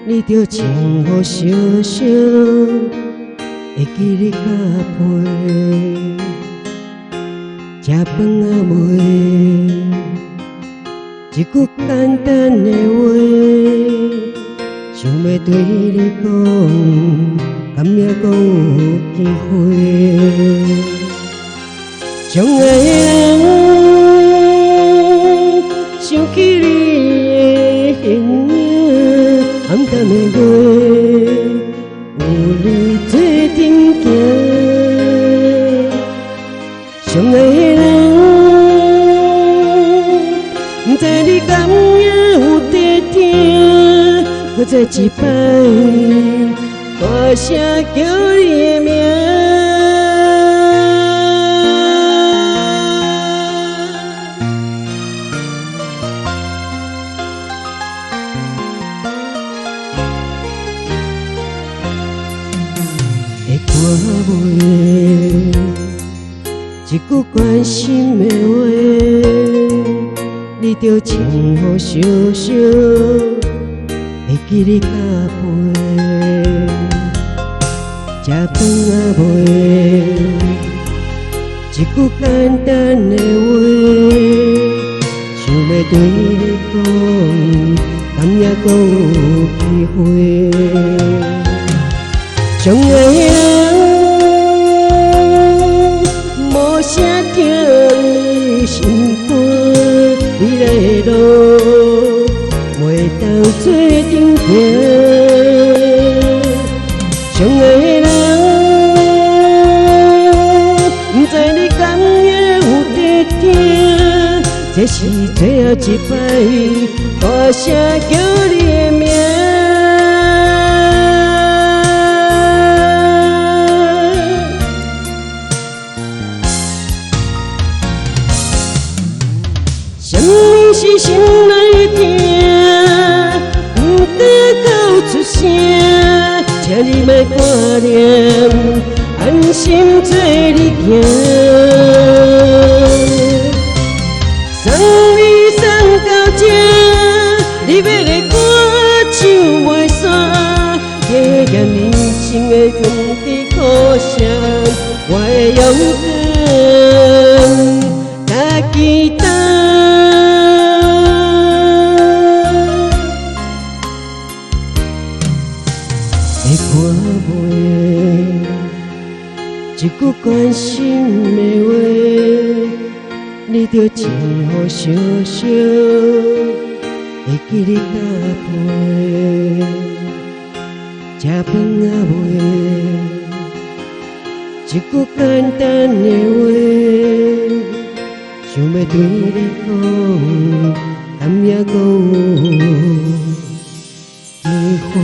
你着穿好小小，会记你较陪。食饭仔袂，一句简单的话，想要对你讲，敢也阁有机会。相爱的人，想起你的形影，暗淡的月，有你做阵行。相爱的人，不知你敢也有在听，搁再一摆大声叫你的名。会看袂？一句关心的话，你着穿好小小，会记你较陪。食饭仔袂，一句简单的话，想要对你讲，敢也阁有机会。相爱的人。声听你心肝，你来的路，袂当做阵行。相爱的人，不知你敢也有在听，这是最后一摆，大声叫你的名。什么是心内痛？不得口出声，请你莫挂念，安心做你行。送你送到这，你要的歌唱袂煞，体验人生的天地苦涩，我会勇敢，家己担。会看袂？一句关心的话，你着穿好小小，会记你较陪。食饭仔袂，一句简单的话，想要对你讲，敢也阁有机会。